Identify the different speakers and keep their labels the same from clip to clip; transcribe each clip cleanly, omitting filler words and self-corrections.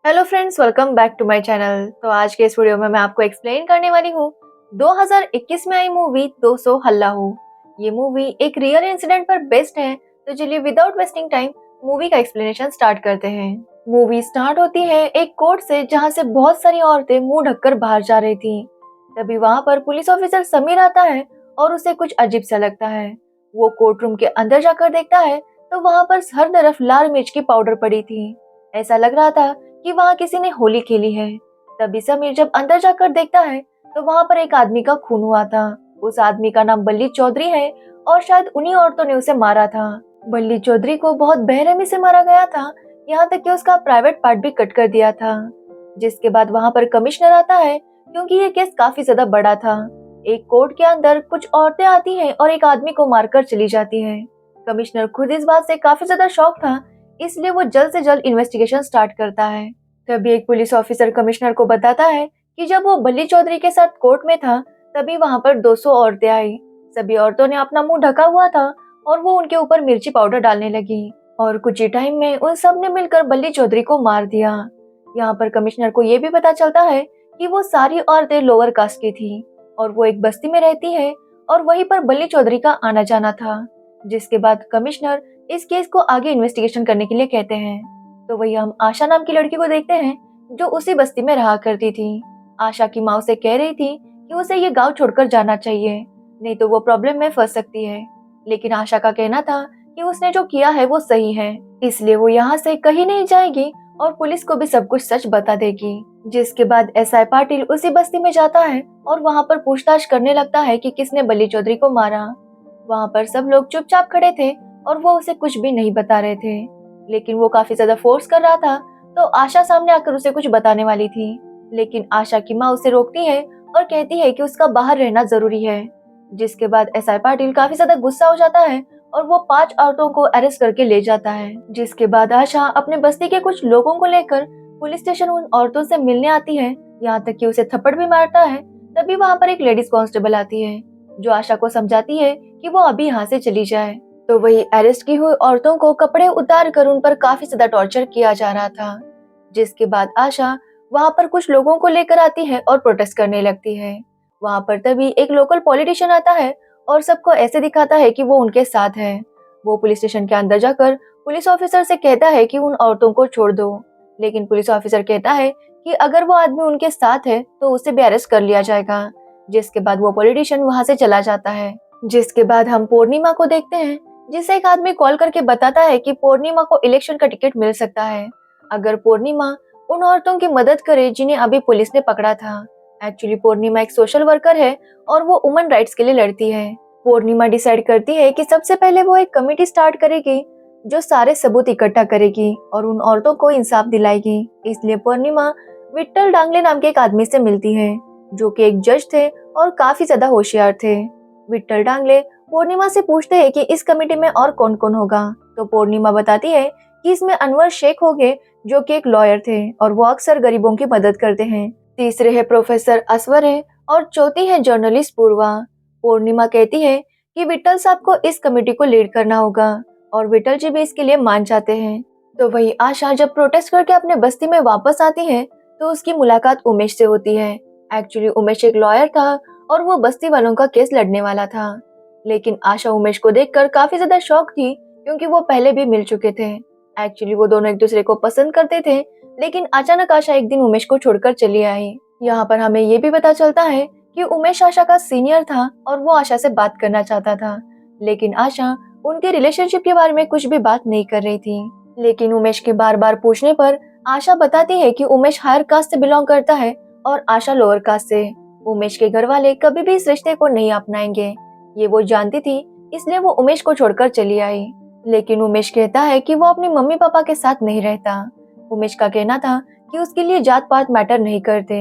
Speaker 1: Hello friends, welcome back to my channel. तो आज के इस वीडियो में मैं आपको एक्सप्लेन करने वाली हूँ 2021 में आई मूवी 200 हल्ला हो। ये मूवी एक रियल इंसिडेंट पर बेस्ड है। तो चलिए विदाउट वेस्टिंग टाइम मूवी का एक्सप्लेनेशन स्टार्ट करते हैं। मूवी स्टार्ट होती है एक कोर्ट से, जहाँ से बहुत सारी औरतें मुंह ढककर बाहर जा रही थी। तभी वहाँ पर पुलिस ऑफिसर समीर आता है और उसे कुछ अजीब सा लगता है। वो कोर्ट रूम के अंदर जाकर देखता है तो वहाँ पर हर तरफ लाल मिर्च की पाउडर पड़ी थी। ऐसा लग रहा था कि वहाँ किसी ने होली खेली है। तभी समीर जब अंदर जाकर देखता है तो वहाँ पर एक आदमी का खून हुआ था। उस आदमी का नाम बल्ली चौधरी है और शायद उन्हीं औरतों ने उसे मारा था। बल्ली चौधरी को बहुत बेरहमी से मारा गया था, यहाँ तक कि उसका प्राइवेट पार्ट भी कट कर दिया था। जिसके बाद वहाँ पर कमिश्नर आता है, क्योंकि ये केस काफी ज्यादा बड़ा था। एक कोर्ट के अंदर कुछ औरतें आती हैं और एक आदमी को मारकर चली जाती हैं। कमिश्नर खुद इस बात से काफी ज्यादा शॉक था, इसलिए वो जल्द से जल्द इन्वेस्टिगेशन स्टार्ट करता है। तभी एक पुलिस ऑफिसर कमिश्नर को बताता है कि जब वो बल्ली चौधरी के साथ कोर्ट में था, तभी वहां पर 200 औरतें आई। सभी औरतों ने अपना मुंह ढका हुआ था और वो उनके ऊपर मिर्ची पाउडर डालने लगी और कुछ ही टाइम में उन सब ने मिलकर बल्ली चौधरी को मार दिया। यहाँ पर कमिश्नर को ये भी पता चलता है कि वो सारी औरतें लोअर कास्ट की थी और वो एक बस्ती में रहती है और वहीं पर बल्ली चौधरी का आना जाना था। जिसके बाद कमिश्नर इस केस को आगे इन्वेस्टिगेशन करने के लिए कहते हैं। तो वही हम आशा नाम की लड़की को देखते हैं, जो उसी बस्ती में रहा करती थी। आशा की माँ उसे कह रही थी कि उसे ये गांव छोड़कर जाना चाहिए, नहीं तो वो प्रॉब्लम में फंस सकती है। लेकिन आशा का कहना था कि उसने जो किया है वो सही है, इसलिए वो यहाँ से कहीं नहीं जाएगी और पुलिस को भी सब कुछ सच बता देगी। जिसके बाद एसआई पाटिल उसी बस्ती में जाता है और वहाँ पर पूछताछ करने लगता है कि किसने बल्ली चौधरी को मारा। वहाँ पर सब लोग चुपचाप खड़े थे और वो उसे कुछ भी नहीं बता रहे थे, लेकिन वो काफी ज्यादा फोर्स कर रहा था। तो आशा सामने आकर उसे कुछ बताने वाली थी, लेकिन आशा की माँ उसे रोकती है और कहती है कि उसका बाहर रहना जरूरी है। जिसके बाद एसआई पाटिल काफी ज्यादा गुस्सा हो जाता है और वो 5 औरतों को अरेस्ट करके ले जाता है। जिसके बाद आशा अपने बस्ती के कुछ लोगों को लेकर पुलिस स्टेशन उन औरतों से मिलने आती है, यहाँ तक कि उसे थप्पड़ भी मारता है। तभी वहाँ पर एक लेडीज कांस्टेबल आती है, जो आशा को समझाती है कि वो अभी यहाँ से चली जाए। तो वही अरेस्ट की हुई औरतों को कपड़े उतार कर उन पर काफी ज्यादा टॉर्चर किया जा रहा था। जिसके बाद आशा वहाँ पर कुछ लोगों को लेकर आती है और प्रोटेस्ट करने लगती है। वहाँ पर तभी एक लोकल पॉलिटिशियन आता है और सबको ऐसे दिखाता है कि वो उनके साथ है। वो पुलिस स्टेशन के अंदर जाकर पुलिस ऑफिसर से कहता है कि उन औरतों को छोड़ दो, लेकिन पुलिस ऑफिसर कहता है कि अगर वो आदमी उनके साथ है तो उसे भी अरेस्ट कर लिया जाएगा। जिसके बाद वो पॉलिटिशियन वहाँ से चला जाता है। जिसके बाद हम पूर्णिमा को देखते हैं, जिसे एक आदमी कॉल करके बताता है कि पूर्णिमा को इलेक्शन का टिकट मिल सकता है, अगर पूर्णिमा उन औरतों की मदद करे जिन्हें अभी पुलिस ने पकड़ा था। एक्चुअली पूर्णिमा एक सोशल वर्कर है और वो वुमेन राइट्स के लिए लड़ती है। पूर्णिमा डिसाइड करती है कि सबसे पहले वो एक कमेटी स्टार्ट करेगी, जो सारे सबूत इकट्ठा करेगी और उन औरतों को इंसाफ दिलाएगी। इसलिए पूर्णिमा विट्ठल डांगले नाम के एक आदमी से मिलती है, जो कि एक जज थे और काफी ज्यादा होशियार थे। विट्ठल डांगले पूर्णिमा से पूछते हैं कि इस कमेटी में और कौन कौन होगा। तो पूर्णिमा बताती है कि इसमें अनवर शेख होंगे, जो कि एक लॉयर थे और वो अक्सर गरीबों की मदद करते हैं। तीसरे है प्रोफेसर असवर है और चौथी है जर्नलिस्ट पूर्वा। पूर्णिमा कहती है कि विट्ठल साहब को इस कमेटी को लीड करना होगा और विट्ठल जी भी इसके लिए मान जाते हैं। तो वही आशा जब प्रोटेस्ट करके अपने बस्ती में वापस आती है तो उसकी मुलाकात उमेश से होती है। एक्चुअली उमेश एक लॉयर था और वो बस्ती वालों का केस लड़ने वाला था। लेकिन आशा उमेश को देखकर काफी ज्यादा शॉक थी, क्योंकि वो पहले भी मिल चुके थे। एक्चुअली वो दोनों एक दूसरे को पसंद करते थे, लेकिन अचानक आशा एक दिन उमेश को छोड़कर चली आई। यहाँ पर हमें ये भी पता चलता है कि उमेश आशा का सीनियर था और वो आशा से बात करना चाहता था, लेकिन आशा उनके रिलेशनशिप के बारे में कुछ भी बात नहीं कर रही थी। लेकिन उमेश के बार बार पूछने पर आशा बताती है कि उमेश हायर कास्ट से बिलोंग करता है और आशा लोअर कास्ट से। उमेश के घर वाले कभी भी इस रिश्ते को नहीं अपनाएंगे, ये वो जानती थी, इसलिए वो उमेश को छोड़कर चली आई। लेकिन उमेश कहता है कि वो अपनी मम्मी पापा के साथ नहीं रहता। उमेश का कहना था कि उसके लिए जात पात मैटर नहीं करते।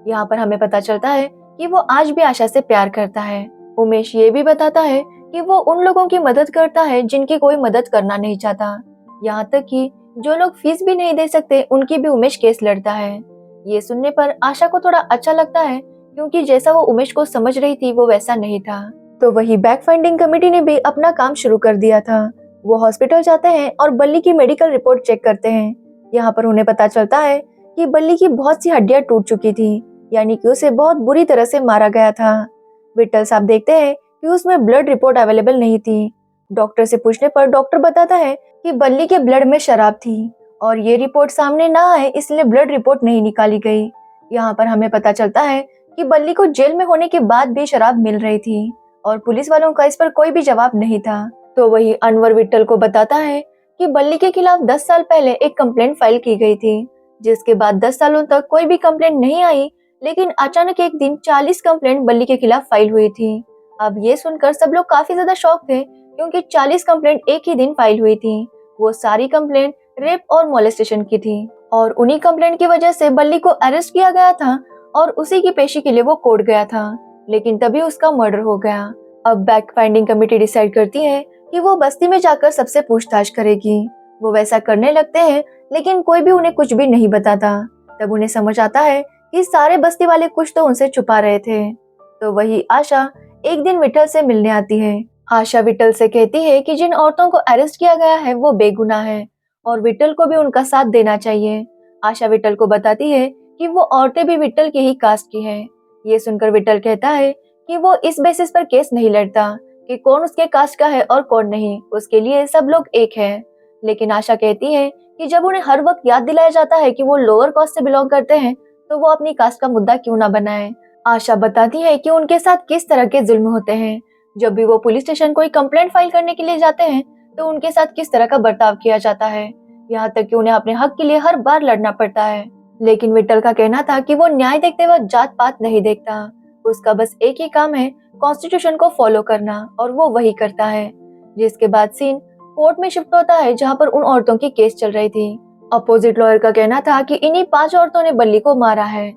Speaker 1: यहाँ पर हमें पता चलता है कि वो आज भी आशा से प्यार करता है। उमेश ये भी बताता है कि वो उन लोगों की मदद करता है जिनकी कोई मदद करना नहीं चाहता, यहाँ तक कि जो लोग फीस भी नहीं दे सकते उनकी भी उमेश केस लड़ता है। ये सुनने पर आशा को थोड़ा अच्छा लगता है, क्योंकि जैसा वो उमेश को समझ रही थी वो वैसा नहीं था। तो वही बैक फाइंडिंग कमेटी ने भी अपना काम शुरू कर दिया था। वो हॉस्पिटल जाते हैं और बल्ली की मेडिकल रिपोर्ट चेक करते हैं। यहाँ पर उन्हें पता चलता है कि बल्ली की बहुत सी हड्डियां टूट चुकी थी, यानी कि उसे बहुत बुरी तरह से मारा गया था। विट्ठल साहब देखते हैं कि उसमें ब्लड रिपोर्ट अवेलेबल नहीं थी। डॉक्टर से पूछने पर डॉक्टर बताता है कि बल्ली के ब्लड में शराब थी और ये रिपोर्ट सामने ना आए इसलिए ब्लड रिपोर्ट नहीं निकाली गई। यहाँ पर हमें पता चलता है कि बल्ली को जेल में होने के बाद भी शराब मिल रही थी और पुलिस वालों का इस पर कोई भी जवाब नहीं था। तो वही अनवर विट्ठल को बताता है कि बल्ली के खिलाफ 10 साल पहले एक कंप्लेंट फाइल की गई थी, जिसके बाद 10 सालों तक कोई भी कंप्लेंट नहीं आई, लेकिन अचानक एक दिन 40 कंप्लेंट बल्ली के खिलाफ फाइल हुई थी। अब ये सुनकर सब लोग काफी ज्यादा शॉक थे, क्योंकि 40 कंप्लेंट एक ही दिन फाइल हुई थी। वो सारी कंप्लेंट रेप और मोलेस्टेशन की थी और उन्हीं कंप्लेंट की वजह से बल्ली को अरेस्ट किया गया था और उसी की पेशी के लिए वो कोर्ट गया था, लेकिन तभी उसका मर्डर हो गया। अब बैक फाइंडिंग कमेटी डिसाइड करती है कि वो बस्ती में जाकर सबसे पूछताछ करेगी। वो वैसा करने लगते हैं, लेकिन कोई भी उन्हें कुछ भी नहीं बताता। तब उन्हें समझ आता है कि सारे बस्ती वाले कुछ तो उनसे छुपा रहे थे। तो वही आशा एक दिन विट्ठल से मिलने आती है। आशा विट्ठल से कहती है कि जिन औरतों को अरेस्ट किया गया है वो बेगुनाह है और विट्ठल को भी उनका साथ देना चाहिए। आशा विट्ठल को बताती है कि वो औरतें भी विट्ठल के ही कास्ट की हैं। ये सुनकर विट्ठल कहता है कि वो इस बेसिस पर केस नहीं लड़ता कि कौन उसके कास्ट का है और कौन नहीं, उसके लिए सब लोग एक हैं। लेकिन आशा कहती है कि जब उन्हें हर वक्त याद दिलाया जाता है कि वो लोअर कास्ट से बिलोंग करते हैं, तो वो अपनी कास्ट का मुद्दा क्यों ना बनाए। आशा बताती है कि उनके साथ किस तरह के जुल्म होते हैं। जब भी वो पुलिस स्टेशन कोई कंप्लेंट फाइल करने के लिए जाते हैं, तो उनके साथ किस तरह का बर्ताव किया जाता है, यहाँ तक कि उन्हें अपने हक के लिए हर बार लड़ना पड़ता है। लेकिन विट्ठल का कहना था कि वो न्याय देखते वक्त जात पात नहीं देखता, उसका बस एक ही काम है, कॉन्स्टिट्यूशन को फॉलो करना, और वो वही करता है। जिसके बाद सीन कोर्ट में शिफ्ट होता है, जहाँ पर उन औरतों की केस चल रही थी। अपोजिट लॉयर का कहना था कि इन्हीं 5 औरतों ने बल्ली को मारा है।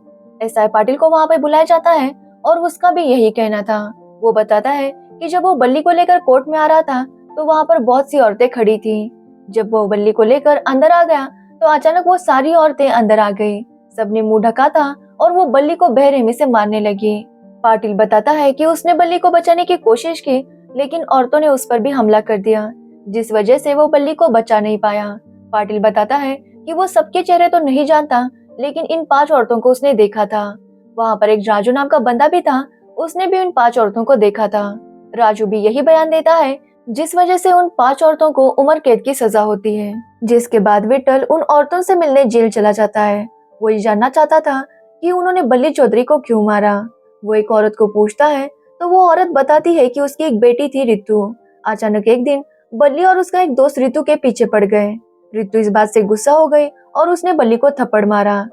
Speaker 1: एसआई पाटिल को वहाँ पे बुलाया जाता है और उसका भी यही कहना था। वो बताता है कि जब वो बल्ली को लेकर कोर्ट में आ रहा था, तो वहाँ पर बहुत सी औरतें खड़ी थी। जब वो बल्ली को लेकर अंदर आ गया, तो अचानक वो सारी औरतें अंदर आ गई। सबने मुंह ढका था और वो बल्ली को बेरहमी से मारने लगी। पाटिल बताता है कि उसने बल्ली को बचाने की कोशिश की, लेकिन औरतों ने उस पर भी हमला कर दिया, जिस वजह से वो बल्ली को बचा नहीं पाया। पाटिल बताता है कि वो सबके चेहरे तो नहीं जानता, लेकिन इन 5 औरतों को उसने देखा था। वहाँ पर एक राजू नाम का बंदा भी था, उसने भी उन 5 औरतों को देखा था। राजू भी यही बयान देता है, जिस वजह से उन 5 औरतों को उम्र कैद की सजा होती है। जिसके बाद विट्ठल उन औरतों से मिलने जेल चला जाता है। वो ये जानना चाहता था कि उन्होंने बल्ली चौधरी को क्यों मारा। वो एक औरत को पूछता है, तो वो औरत बताती है कि उसकी एक बेटी थी रितु। अचानक एक दिन बल्ली और उसका एक दोस्त रितु के पीछे पड़ गए। रितु इस बात से गुस्सा हो गई और उसने बल्ली को थप्पड़ मारा।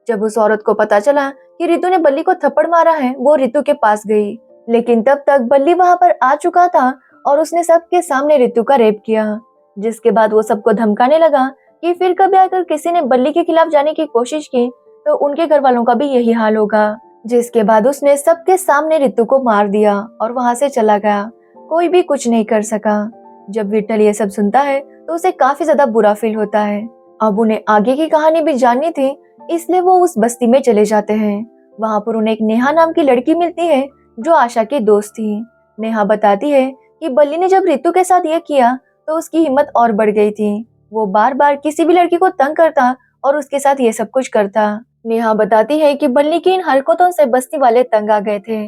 Speaker 1: जब उस औरत को पता चला कि रितु ने बल्ली को थप्पड़ मारा है, वो रितु के पास गई, लेकिन तब तक बल्ली वहाँ पर आ चुका था और उसने सबके सामने रितु का रेप किया। जिसके बाद वो सबको धमकाने लगा कि फिर कभी अगर किसी ने बल्ली के खिलाफ जाने की कोशिश की, तो उनके घर वालों का भी यही हाल होगा। जिसके बाद उसने सबके सामने रितु को मार दिया और वहाँ से चला गया। कोई भी कुछ नहीं कर सका। जब विट्ठल ये सब सुनता है, तो उसे काफी ज्यादा बुरा फील होता है। अब उन्हें आगे की कहानी भी जाननी थी, इसलिए वो उस बस्ती में चले जाते हैं। वहाँ पर उन्हें एक नेहा नाम की लड़की मिलती है, जो आशा की दोस्त थी। नेहा बताती है कि बल्ली ने जब रितु के साथ ये किया, तो उसकी हिम्मत और बढ़ गई थी। वो बार बार किसी भी लड़की को तंग करता और उसके साथ ये सब कुछ करता। नेहा बताती है कि बल्ली की इन हरकतों से बस्ती वाले तंग आ गए थे,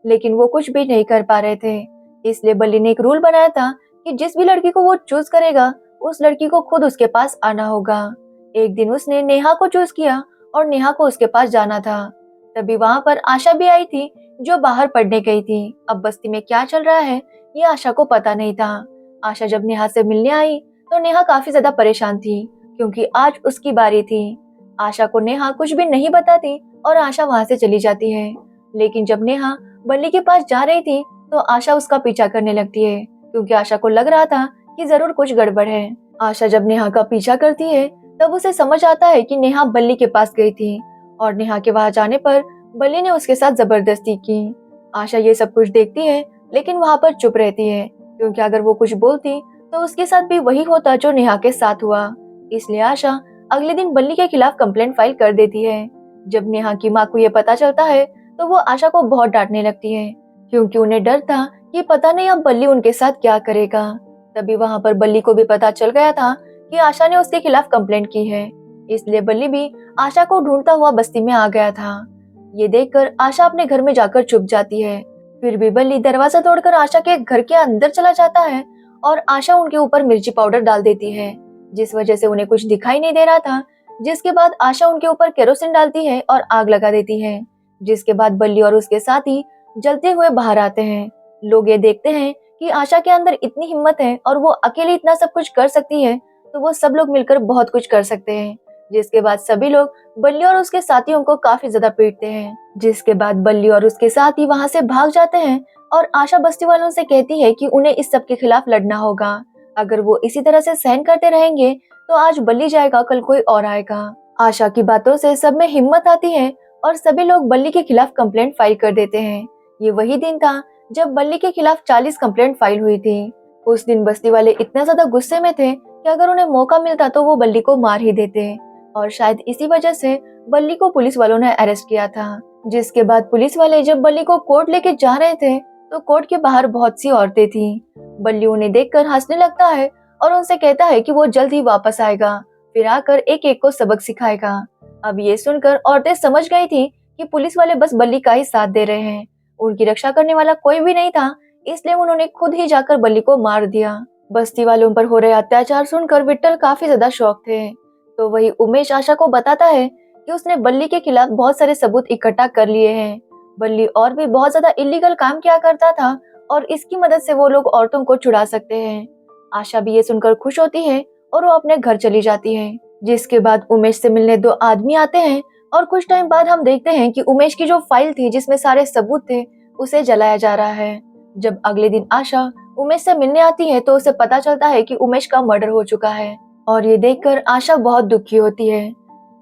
Speaker 1: लेकिन वो कुछ भी नहीं कर पा रहे थे। इसलिए बल्ली ने एक रूल बनाया था कि जिस भी लड़की को वो चूज करेगा, उस लड़की को खुद उसके पास आना होगा। एक दिन उसने नेहा को चूज किया और नेहा को उसके पास जाना था। तभी वहाँ पर आशा भी आई थी, जो बाहर पढ़ने गई थी। अब बस्ती में क्या चल रहा है, ये आशा को पता नहीं था। आशा जब नेहा से मिलने आई, तो नेहा काफी ज्यादा परेशान थी, क्योंकि आज उसकी बारी थी। आशा को नेहा कुछ भी नहीं बताती और आशा वहाँ से चली जाती है। लेकिन जब नेहा बल्ली के पास जा रही थी, तो आशा उसका पीछा करने लगती है, क्योंकि आशा को लग रहा था कि जरूर कुछ गड़बड़ है। आशा जब नेहा का पीछा करती है, तब उसे समझ आता है कि नेहा बल्ली के पास गई थी और नेहा के वहां जाने पर बल्ली ने उसके साथ जबरदस्ती की। आशा ये सब कुछ देखती है, लेकिन वहां पर चुप रहती है, क्योंकि अगर वो कुछ बोलती तो उसके साथ भी वही होता जो नेहा के साथ हुआ। इसलिए आशा अगले दिन बल्ली के खिलाफ कंप्लेंट फाइल कर देती है। जब नेहा की माँ को ये पता चलता है, तो वो आशा को बहुत डांटने लगती है, क्योंकि उन्हें डर था कि पता नहीं अब बल्ली उनके साथ क्या करेगा। तभी वहां पर बल्ली को भी पता चल गया था कि आशा ने उसके खिलाफ कंप्लेंट की है। इसलिए बल्ली भी आशा को ढूंढता हुआ बस्ती में आ गया था। ये देखकर आशा अपने घर में जाकर चुप जाती है। फिर भी बल्ली दरवाजा तोड़कर आशा के घर के अंदर चला जाता है और आशा उनके ऊपर मिर्ची पाउडर डाल देती है, जिस वजह से उन्हें कुछ दिखाई नहीं दे रहा था। जिसके बाद आशा उनके ऊपर केरोसिन डालती है और आग लगा देती है। जिसके बाद बल्ली और उसके साथी जलते हुए बाहर आते हैं। लोग ये देखते हैं कि आशा के अंदर इतनी हिम्मत है और वो अकेली इतना सब कुछ कर सकती है, तो वो सब लोग मिलकर बहुत कुछ कर सकते हैं। जिसके बाद सभी लोग बल्ली और उसके साथियों को काफी ज्यादा पीटते हैं। जिसके बाद बल्ली और उसके साथी वहां से भाग जाते हैं और आशा बस्ती वालों से कहती है कि उन्हें इस सब के खिलाफ लड़ना होगा। अगर वो इसी तरह से सहन करते रहेंगे तो आज बल्ली जाएगा, कल कोई और आएगा। आशा की बातों से सब में हिम्मत आती है और सभी लोग बल्ली के खिलाफ कंप्लेंट फाइल कर देते हैं। ये वही दिन था जब बल्ली के खिलाफ 40 कंप्लेंट फाइल हुई थी। उस दिन बस्ती वाले इतना ज्यादा गुस्से में थे कि अगर उन्हें मौका मिलता तो वो बल्ली को मार ही देते, और शायद इसी वजह से बल्ली को पुलिस वालों ने अरेस्ट किया था। जिसके बाद पुलिस वाले जब बल्ली को कोर्ट लेके जा रहे थे तो कोर्ट के बाहर बहुत सी औरतें थी। बल्ली उन्हें देखकर हंसने लगता है और उनसे कहता है कि वो जल्द ही वापस आएगा, फिर आकर एक एक को सबक सिखाएगा। अब ये सुनकर औरतें समझ गई थी कि पुलिस वाले बस बल्ली का ही साथ दे रहे हैं, उनकी रक्षा करने वाला कोई भी नहीं था, इसलिए उन्होंने खुद ही जाकर बल्ली को मार दिया। बस्ती वालों पर हो रहे अत्याचार सुनकर विट्ठल काफी ज्यादा शॉक थे। तो वही उमेश आशा को बताता है कि उसने बल्ली के खिलाफ बहुत सारे सबूत इकट्ठा कर लिए हैं। बल्ली और भी बहुत ज्यादा इलीगल काम किया करता था और इसकी मदद से वो लोग औरतों को छुड़ा सकते हैं। आशा भी ये सुनकर खुश होती है और वो अपने घर चली जाती है। जिसके बाद उमेश से मिलने दो आदमी आते हैं और कुछ टाइम बाद हम देखते हैं कि उमेश की जो फाइल थी जिसमें सारे सबूत थे उसे जलाया जा रहा है। जब अगले दिन आशा उमेश से मिलने आती है तो उसे पता चलता है कि उमेश का मर्डर हो चुका है और ये देखकर आशा बहुत दुखी होती है।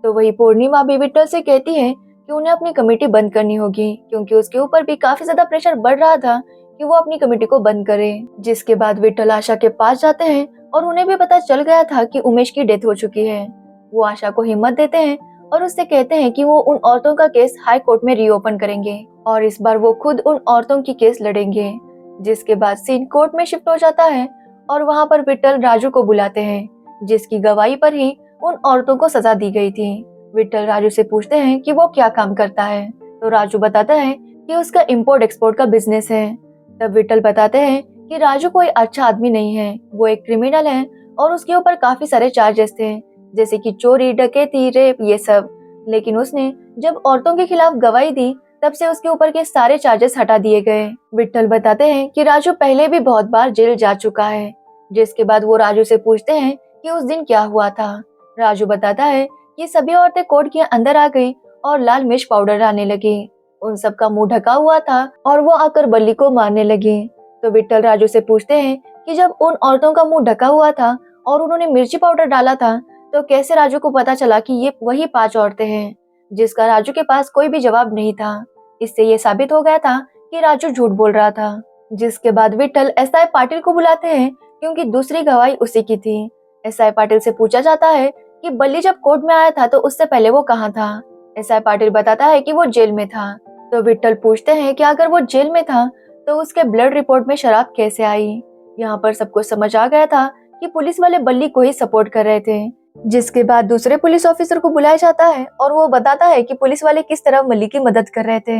Speaker 1: तो वही पूर्णिमा भी विट्ठल से कहती है कि उन्हें अपनी कमेटी बंद करनी होगी, क्योंकि उसके ऊपर भी काफी ज्यादा प्रेशर बढ़ रहा था कि वो अपनी कमेटी को बंद करे। जिसके बाद विट्ठल आशा के पास जाते हैं और उन्हें भी पता चल गया था कि उमेश की डेथ हो चुकी है। वो आशा को हिम्मत देते हैं और उससे कहते हैं कि वो उन औरतों का केस हाई कोर्ट में रीओपन करेंगे और इस बार वो खुद उन औरतों की केस लड़ेंगे। जिसके बाद सीन कोर्ट में शिफ्ट हो जाता है और वहाँ पर विट्ठल राजू को बुलाते हैं, जिसकी गवाही पर ही उन औरतों को सजा दी गई थी। विट्ठल राजू से पूछते हैं कि वो क्या काम करता है, तो राजू बताता है कि उसका इंपोर्ट एक्सपोर्ट का बिजनेस है। तब विट्ठल बताते हैं कि राजू कोई अच्छा आदमी नहीं है, वो एक क्रिमिनल है और उसके ऊपर काफी सारे चार्जेस थे, जैसे कि चोरी, डकैती, रेप, ये सब। लेकिन उसने जब औरतों के खिलाफ गवाही दी तब से उसके ऊपर के सारे चार्जेस हटा दिए गए। विट्ठल बताते हैं कि राजू पहले भी बहुत बार जेल जा चुका है। जिसके बाद वो राजू से पूछते हैं कि उस दिन क्या हुआ था। राजू बताता है कि सभी औरतें कोर्ट के अंदर आ गई और लाल मिर्च पाउडर डालने लगी। उन सब का मुंह ढका हुआ था और वो आकर बल्ली को मारने लगी। तो विट्ठल राजू से पूछते हैं कि जब उन औरतों का मुंह ढका हुआ था और उन्होंने मिर्ची पाउडर डाला था तो कैसे राजू को पता चला कि ये वही 5 औरतें हैं, जिसका राजू के पास कोई भी जवाब नहीं था। इससे ये साबित हो गया था कि राजू झूठ बोल रहा था। जिसके बाद विट्ठल एसआई पाटिल को बुलाते हैं क्योंकि दूसरी गवाही उसी की थी। एसआई पाटिल से पूछा जाता है कि बल्ली जब कोर्ट में आया था तो उससे पहले वो कहाँ था। एसआई पाटिल बताता है कि वो जेल में था। तो विट्ठल पूछते हैं कि अगर वो जेल में था तो उसके ब्लड रिपोर्ट में शराब कैसे आई। यहाँ पर सबको समझ आ गया था कि पुलिस वाले बल्ली को ही सपोर्ट कर रहे थे। जिसके बाद दूसरे पुलिस ऑफिसर को बुलाया जाता है और वो बताता है कि पुलिस वाले किस तरह बल्ली की मदद कर रहे थे।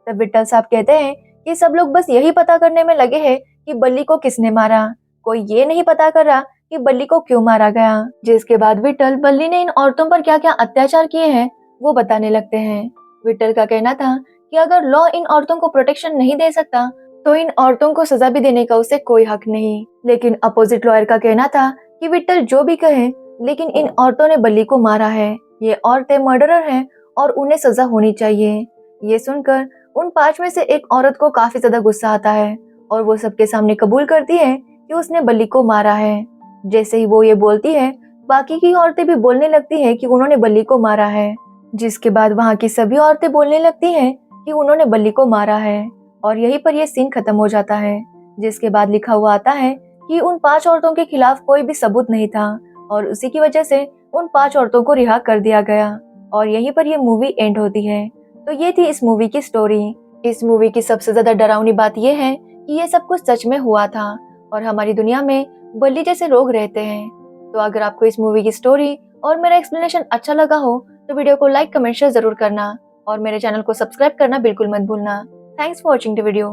Speaker 1: तब विट्ठल साहब कहते हैं कि सब लोग बस यही पता करने में लगे हैं कि बल्ली को किसने मारा, कोई ये नहीं पता कर रहा कि बल्ली को क्यों मारा गया। जिसके बाद विट्ठल बल्ली ने इन औरतों पर क्या क्या अत्याचार किए हैं वो बताने लगते हैं। विट्ठल का कहना था कि अगर लॉ इन औरतों को प्रोटेक्शन नहीं दे सकता तो इन औरतों को सजा भी देने का उसे कोई हक नहीं। लेकिन अपोजिट लॉयर का कहना था कि विट्ठल जो भी कहे, लेकिन इन औरतों ने बल्ली को मारा है, ये औरतें मर्डरर हैं और उन्हें सजा होनी चाहिए। ये सुनकर उन 5 में से एक औरत को काफी ज्यादा गुस्सा आता है और वो सबके सामने कबूल करती है कि उसने बल्ली को मारा है। जैसे ही वो ये बोलती है बाकी की औरतें भी बोलने लगती है कि उन्होंने बल्ली को मारा है। जिसके बाद वहाँ की सभी औरतें बोलने लगती हैं कि उन्होंने बल्ली को मारा है और यहीं पर ये सीन खत्म हो जाता है। जिसके बाद लिखा हुआ आता है कि उन 5 औरतों के खिलाफ कोई भी सबूत नहीं था और उसी की वजह से उन 5 औरतों को रिहा कर दिया गया और यहीं पर ये मूवी एंड होती है। तो ये थी इस मूवी की स्टोरी। इस मूवी की सबसे ज्यादा डरावनी बात ये है कि ये सब कुछ सच में हुआ था और हमारी दुनिया में बल्ली जैसे लोग रहते हैं। तो अगर आपको इस मूवी की स्टोरी और मेरा एक्सप्लेनेशन अच्छा लगा हो तो वीडियो को लाइक, कमेंट, शेयर जरूर करना और मेरे चैनल को सब्सक्राइब करना बिल्कुल मत भूलना। Thanks for watching the video.